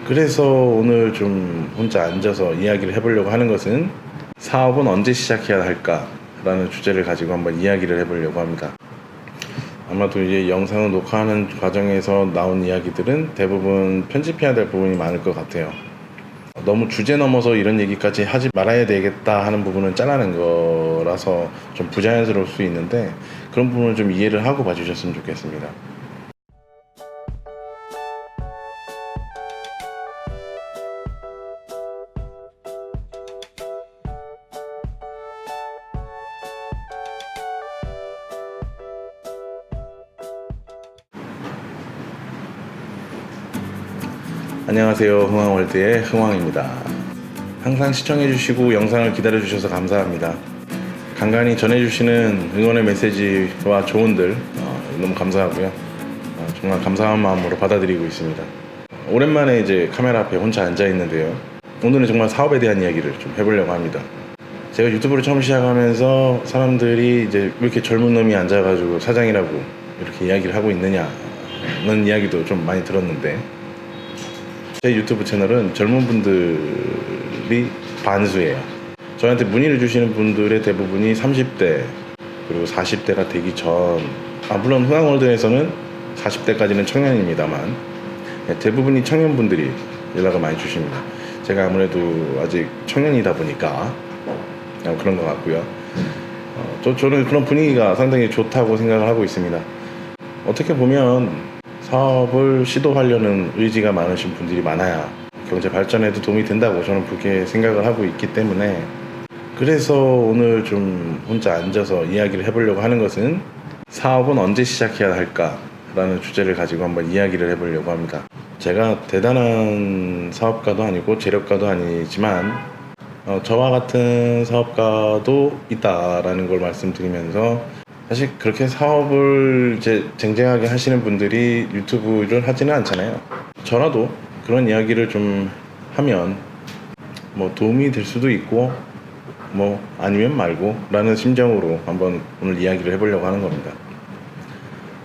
그래서 오늘 좀 혼자 앉아서 이야기를 해보려고 하는 것은 사업은 언제 시작해야 할까라는 주제를 가지고 한번 이야기를 해보려고 합니다. 아마도 이제 영상을 녹화하는 과정에서 나온 이야기들은 대부분 편집해야 될 부분이 많을 것 같아요. 너무 주제 넘어서 이런 얘기까지 하지 말아야 되겠다 하는 부분은 잘라낸 거라서 좀 부자연스러울 수 있는데, 그런 부분을 좀 이해를 하고 봐주셨으면 좋겠습니다. 안녕하세요, 흥왕월드의 흥왕입니다. 항상 시청해주시고 영상을 기다려주셔서 감사합니다. 간간히 전해주시는 응원의 메시지와 조언들 너무 감사하고요. 정말 감사한 마음으로 받아들이고 있습니다. 오랜만에 이제 카메라 앞에 혼자 앉아 있는데요, 오늘은 정말 사업에 대한 이야기를 좀 해보려고 합니다. 제가 유튜브를 처음 시작하면서 사람들이 이제 왜 이렇게 젊은 놈이 앉아가지고 사장이라고 이렇게 이야기를 하고 있느냐는 이야기도 좀 많이 들었는데, 제 유튜브 채널은 젊은 분들이 반수예요. 저한테 문의를 주시는 분들의 대부분이 30대 그리고 40대가 되기 전, 물론 흥왕월드에서는 40대까지는 청년입니다만 대부분이 청년분들이 연락을 많이 주십니다. 제가 아무래도 아직 청년이다 보니까 그런 것 같고요. 저는 그런 분위기가 상당히 좋다고 생각을 하고 있습니다. 어떻게 보면 사업을 시도하려는 의지가 많으신 분들이 많아야 경제 발전에도 도움이 된다고 저는 그렇게 생각을 하고 있기 때문에, 그래서 오늘 좀 혼자 앉아서 이야기를 해보려고 하는 것은 사업은 언제 시작해야 할까라는 주제를 가지고 한번 이야기를 해보려고 합니다. 제가 대단한 사업가도 아니고 재력가도 아니지만 저와 같은 사업가도 있다라는 걸 말씀드리면서, 사실 그렇게 사업을 이제 쟁쟁하게 하시는 분들이 유튜브를 하지는 않잖아요. 저라도 그런 이야기를 좀 하면 뭐 도움이 될 수도 있고 뭐 아니면 말고 라는 심정으로 한번 오늘 이야기를 해보려고 하는 겁니다.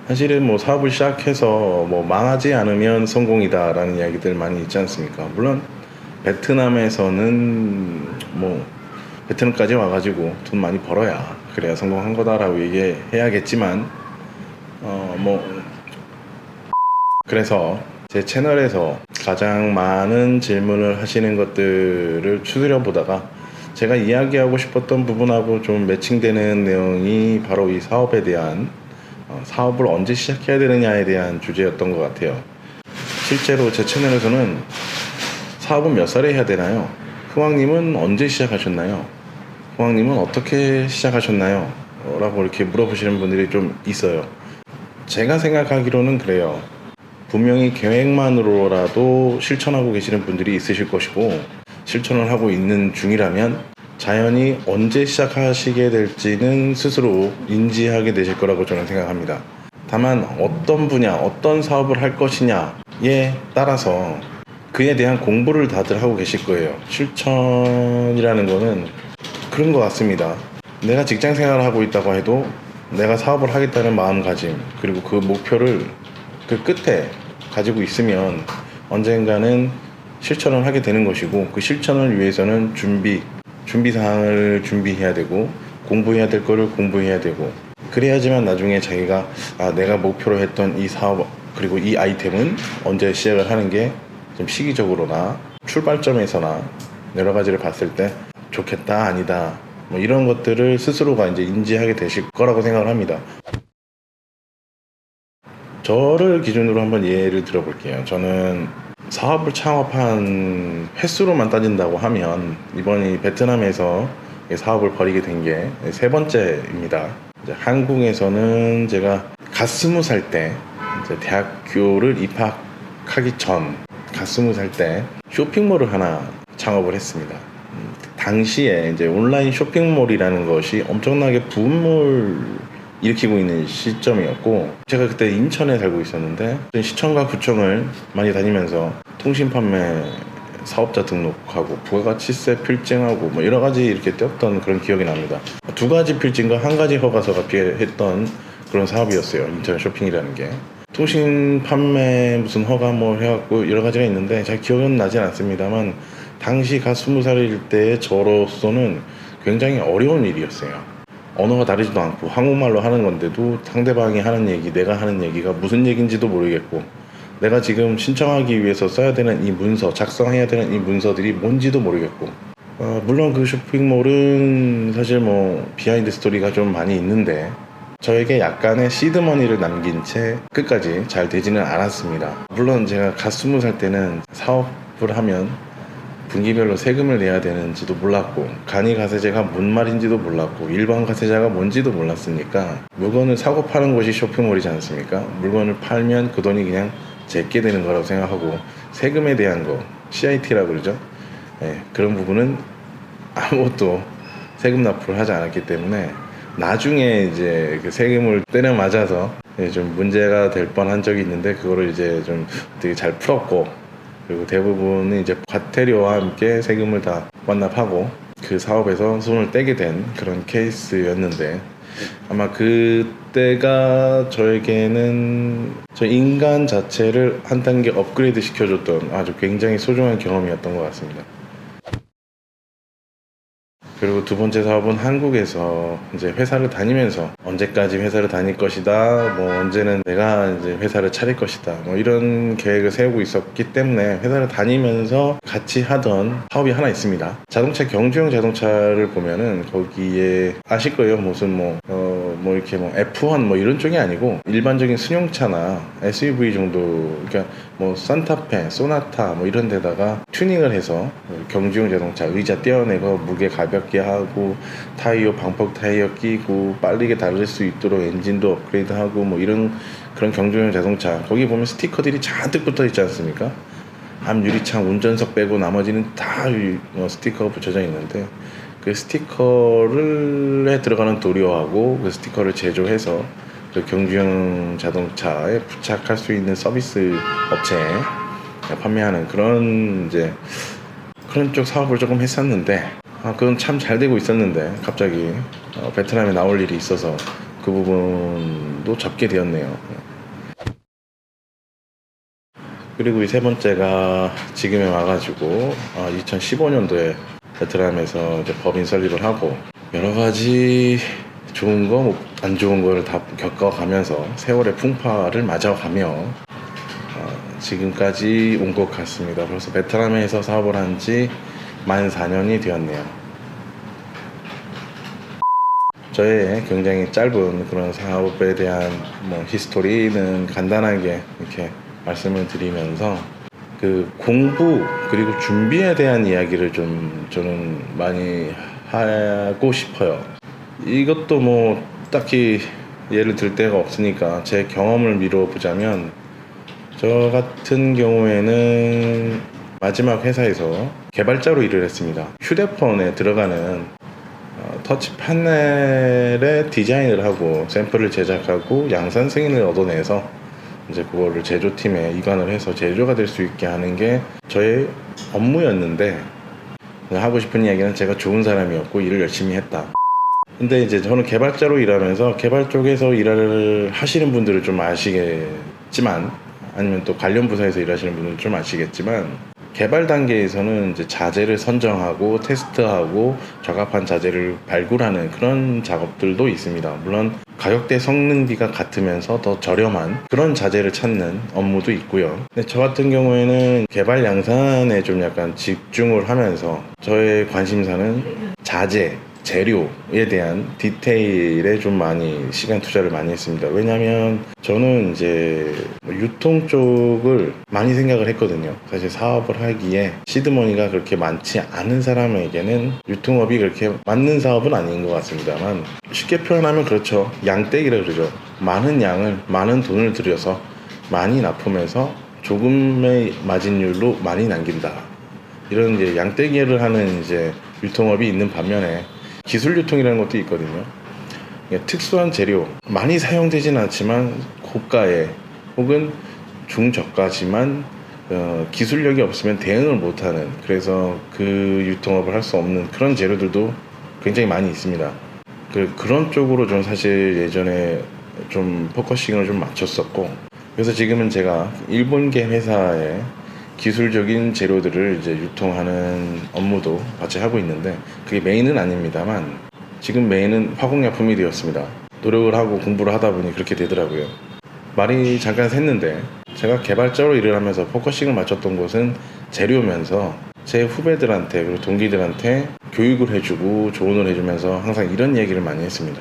사실은 뭐 사업을 시작해서 뭐 망하지 않으면 성공이다 라는 이야기들 많이 있지 않습니까? 물론 베트남에서는 뭐 베트남까지 와가지고 돈 많이 벌어야 그래야 성공한 거다라고 얘기해야겠지만 그래서 제 채널에서 가장 많은 질문을 하시는 것들을 추스려 보다가 제가 이야기하고 싶었던 부분하고 좀 매칭되는 내용이 바로 이 사업에 대한 사업을 언제 시작해야 되느냐에 대한 주제였던 것 같아요. 실제로 제 채널에서는 사업은 몇 살에 해야 되나요? 흥왕님은 언제 시작하셨나요? 흥왕님은 어떻게 시작하셨나요? 라고 이렇게 물어보시는 분들이 좀 있어요. 제가 생각하기로는 그래요. 분명히 계획만으로라도 실천하고 계시는 분들이 있으실 것이고, 실천을 하고 있는 중이라면 자연히 언제 시작하시게 될지는 스스로 인지하게 되실 거라고 저는 생각합니다. 다만 어떤 분야, 어떤 사업을 할 것이냐에 따라서 그에 대한 공부를 다들 하고 계실 거예요. 실천이라는 거는 그런 것 같습니다. 내가 직장 생활을 하고 있다고 해도 내가 사업을 하겠다는 마음가짐, 그리고 그 목표를 그 끝에 가지고 있으면 언젠가는 실천을 하게 되는 것이고, 그 실천을 위해서는 준비 사항을 준비해야 되고, 공부해야 될 거를 공부해야 되고, 그래야지만 나중에 자기가 내가 목표로 했던 이 사업 그리고 이 아이템은 언제 시작을 하는 게 좀 시기적으로나 출발점에서나 여러 가지를 봤을 때 좋겠다, 아니다, 뭐 이런 것들을 스스로가 이제 인지하게 되실 거라고 생각을 합니다. 저를 기준으로 한번 예를 들어볼게요. 저는 사업을 창업한 횟수로만 따진다고 하면 이번이 베트남에서 사업을 벌이게 된 게 세 번째입니다. 이제 한국에서는 제가 갓 20살 때, 이제 대학교를 입학하기 전 갓 20살 때 쇼핑몰을 하나 창업을 했습니다. 당시에 이제 온라인 쇼핑몰이라는 것이 엄청나게 붐을 일으키고 있는 시점이었고, 제가 그때 인천에 살고 있었는데 시청과 구청을 많이 다니면서 통신 판매 사업자 등록하고 부가가치세 필증하고 뭐 여러 가지 이렇게 뛰었던 그런 기억이 납니다. 두 가지 필증과 한 가지 허가서가 필요했던 그런 사업이었어요. 인터넷 쇼핑이라는 게. 통신 판매 무슨 허가 뭐 해갖고 여러 가지가 있는데 잘 기억은 나진 않습니다만 당시 갓 20살일 때의 저로서는 굉장히 어려운 일이었어요. 언어가 다르지도 않고 한국말로 하는 건데도 상대방이 하는 얘기, 내가 하는 얘기가 무슨 얘기인지도 모르겠고 내가 지금 신청하기 위해서 써야 되는 이 문서, 작성해야 되는 이 문서들이 뭔지도 모르겠고 물론 그 쇼핑몰은 사실 뭐 비하인드 스토리가 좀 많이 있는데 저에게 약간의 시드머니를 남긴 채 끝까지 잘 되지는 않았습니다. 물론 제가 갓 20살 때는 사업을 하면 분기별로 세금을 내야 되는지도 몰랐고 간이가세제가 뭔 말인지도 몰랐고 일반 가세자가 뭔지도 몰랐으니까 물건을 사고 파는 곳이 쇼핑몰이지 않습니까? 물건을 팔면 그 돈이 그냥 제게 되는 거라고 생각하고 세금에 대한 거 CIT라고 그러죠. 네, 그런 부분은 아무것도 세금 납부를 하지 않았기 때문에 나중에 이제 그 세금을 때려 맞아서 좀 문제가 될 뻔한 적이 있는데 그거를 이제 좀 되게 잘 풀었고 그리고 대부분은 이제 과태료와 함께 세금을 다 완납하고 그 사업에서 손을 떼게 된 그런 케이스였는데 아마 그때가 저에게는 저 인간 자체를 한 단계 업그레이드 시켜줬던 아주 굉장히 소중한 경험이었던 것 같습니다. 그리고 두 번째 사업은 한국에서 이제 회사를 다니면서 언제까지 회사를 다닐 것이다, 뭐 언제는 내가 이제 회사를 차릴 것이다, 뭐 이런 계획을 세우고 있었기 때문에 회사를 다니면서 같이 하던 사업이 하나 있습니다. 자동차 경주용 자동차를 보면은 거기에 아실 거예요. 무슨 뭐 이렇게 뭐 F1 뭐 이런 쪽이 아니고 일반적인 승용차나 SUV 정도, 그러니까 뭐 산타페, 소나타 뭐 이런 데다가 튜닝을 해서 경주용 자동차 의자 떼어내고 무게 가볍게 하고 타이어 방폭 타이어 끼고 빠르게 달릴 수 있도록 엔진도 업그레이드하고 뭐 이런 그런 경주용 자동차 거기 보면 스티커들이 잔뜩 붙어 있지 않습니까? 앞 유리창 운전석 빼고 나머지는 다 스티커가 붙여져 있는데 그 스티커를 들어가는 도료하고 그 스티커를 제조해서 그 경주용 자동차에 부착할 수 있는 서비스 업체에 판매하는 그런 이제 그런 쪽 사업을 조금 했었는데 그건 참 잘 되고 있었는데 갑자기 베트남에 나올 일이 있어서 그 부분도 접게 되었네요. 그리고 이 세 번째가 지금에 와가지고 2015년도에 베트남에서 이제 법인 설립을 하고 여러 가지 좋은 거, 안 좋은 거를 다 겪어가면서 세월의 풍파를 맞아가며 지금까지 온 것 같습니다. 벌써 베트남에서 사업을 한 지 만 4년이 되었네요. 저의 굉장히 짧은 그런 사업에 대한 히스토리는 간단하게 이렇게 말씀을 드리면서 그 공부 그리고 준비에 대한 이야기를 좀 저는 많이 하고 싶어요. 이것도 뭐 딱히 예를 들 데가 없으니까 제 경험을 미뤄보자면 저 같은 경우에는 마지막 회사에서 개발자로 일을 했습니다. 휴대폰에 들어가는 터치 패널의 디자인을 하고 샘플을 제작하고 양산 승인을 얻어내서 이제 그거를 제조팀에 이관을 해서 제조가 될 수 있게 하는 게 저의 업무였는데 하고 싶은 이야기는 제가 좋은 사람이었고 일을 열심히 했다. 근데 이제 저는 개발자로 일하면서 개발 쪽에서 일을 하시는 분들은 좀 아시겠지만 아니면 또 관련 부서에서 일하시는 분들은 좀 아시겠지만 개발 단계에서는 이제 자재를 선정하고 테스트하고 적합한 자재를 발굴하는 그런 작업들도 있습니다. 물론 가격대 성능비가 같으면서 더 저렴한 그런 자재를 찾는 업무도 있고요. 근데 저 같은 경우에는 개발 양산에 좀 약간 집중을 하면서 저의 관심사는 자재, 재료에 대한 디테일에 좀 많이 시간 투자를 많이 했습니다. 왜냐면 저는 이제 유통 쪽을 많이 생각을 했거든요. 사실 사업을 하기에 시드머니가 그렇게 많지 않은 사람에게는 유통업이 그렇게 맞는 사업은 아닌 것 같습니다만 쉽게 표현하면 그렇죠. 양떼기라 그러죠. 많은 양을 많은 돈을 들여서 많이 납품해서 조금의 마진율로 많이 남긴다. 이런 이제 양떼기를 하는 이제 유통업이 있는 반면에 기술 유통이라는 것도 있거든요. 특수한 재료, 많이 사용되지는 않지만 고가의 혹은 중저가지만 기술력이 없으면 대응을 못하는, 그래서 그 유통업을 할 수 없는 그런 재료들도 굉장히 많이 있습니다. 그런 쪽으로 좀 사실 예전에 좀 포커싱을 좀 맞췄었고, 그래서 지금은 제가 일본계 회사의 기술적인 재료들을 이제 유통하는 업무도 같이 하고 있는데, 그게 메인은 아닙니다만 지금 메인은 화공약품이 되었습니다. 노력을 하고 공부를 하다 보니 그렇게 되더라고요. 말이 잠깐 샜는데, 제가 개발자로 일을 하면서 포커싱을 맞췄던 곳은 재료면서 제 후배들한테 그리고 동기들한테 교육을 해주고 조언을 해주면서 항상 이런 얘기를 많이 했습니다.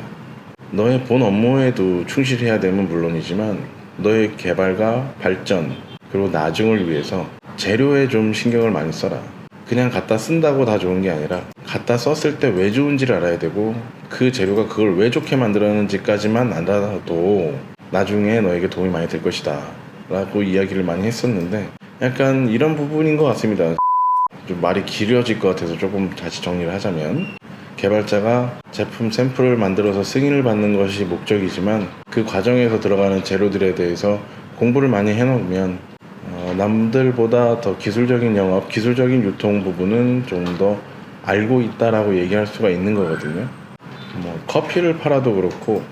너의 본 업무에도 충실해야 되면 물론이지만 너의 개발과 발전 그리고 나중을 위해서 재료에 좀 신경을 많이 써라. 그냥 갖다 쓴다고 다 좋은 게 아니라 갖다 썼을 때 왜 좋은지를 알아야 되고, 그 재료가 그걸 왜 좋게 만들었는지까지만 알아도 나중에 너에게 도움이 많이 될 것이다 라고 이야기를 많이 했었는데, 약간 이런 부분인 것 같습니다. 좀 말이 길어질 것 같아서 조금 다시 정리를 하자면, 개발자가 제품 샘플을 만들어서 승인을 받는 것이 목적이지만 그 과정에서 들어가는 재료들에 대해서 공부를 많이 해놓으면 남들보다 더 기술적인 영업, 기술적인 유통 부분은 좀 더 알고 있다라고 얘기할 수가 있는 거거든요. 뭐 커피를 팔아도 그렇고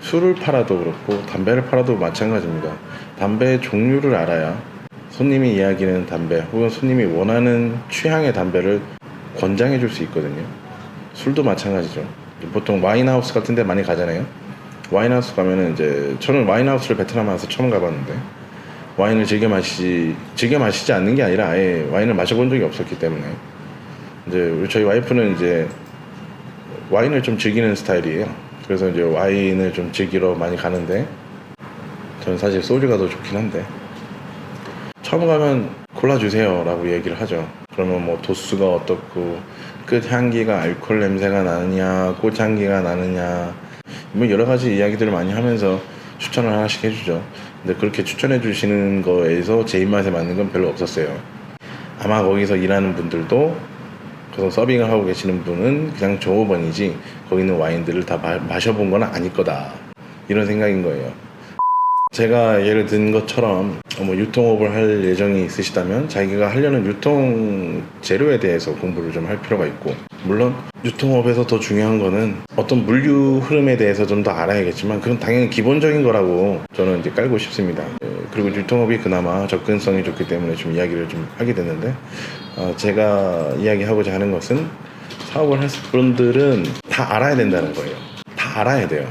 술을 팔아도 그렇고 담배를 팔아도 마찬가지입니다. 담배의 종류를 알아야 손님이 이야기하는 담배 혹은 손님이 원하는 취향의 담배를 권장해 줄 수 있거든요. 술도 마찬가지죠. 보통 와인하우스 같은 데 많이 가잖아요. 와인하우스 가면은 이제, 저는 와인하우스를 베트남 와서 처음 가봤는데 와인을 즐겨 마시지 않는 게 아니라 아예 와인을 마셔본 적이 없었기 때문에, 이제 저희 와이프는 이제 와인을 좀 즐기는 스타일이에요. 그래서 이제 와인을 좀 즐기러 많이 가는데, 저는 사실 소주가 더 좋긴 한데, 처음 가면 골라주세요 라고 얘기를 하죠. 그러면 뭐 도수가 어떻고 끝향기가 알코올 냄새가 나느냐 꽃향기가 나느냐 뭐 여러 가지 이야기들을 많이 하면서 추천을 하나씩 해주죠. 근데 그렇게 추천해 주시는 거에서 제 입맛에 맞는 건 별로 없었어요. 아마 거기서 일하는 분들도, 그래서 서빙을 하고 계시는 분은 그냥 종업원이지 거기 있는 와인들을 다 마셔본 건 아닐 거다, 이런 생각인 거예요. 제가 예를 든 것처럼 뭐 유통업을 할 예정이 있으시다면 자기가 하려는 유통 재료에 대해서 공부를 좀 할 필요가 있고, 물론 유통업에서 더 중요한 거는 어떤 물류 흐름에 대해서 좀 더 알아야겠지만 그건 당연히 기본적인 거라고 저는 이제 깔고 싶습니다. 그리고 유통업이 그나마 접근성이 좋기 때문에 좀 이야기를 좀 하게 됐는데, 제가 이야기하고자 하는 것은 사업을 할 분들은 다 알아야 된다는 거예요. 다 알아야 돼요.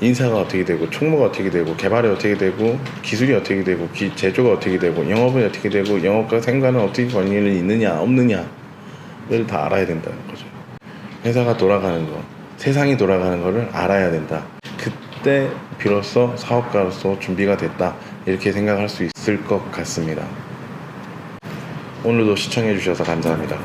인사가 어떻게 되고 총무가 어떻게 되고 개발이 어떻게 되고 기술이 어떻게 되고 제조가 어떻게 되고 영업은 어떻게 되고 영업과 생과는 어떻게 관련이 있느냐 없느냐를 다 알아야 된다는 거죠. 회사가 돌아가는 거, 세상이 돌아가는 거를 알아야 된다. 그때 비로소 사업가로서 준비가 됐다, 이렇게 생각할 수 있을 것 같습니다. 오늘도 시청해 주셔서 감사합니다.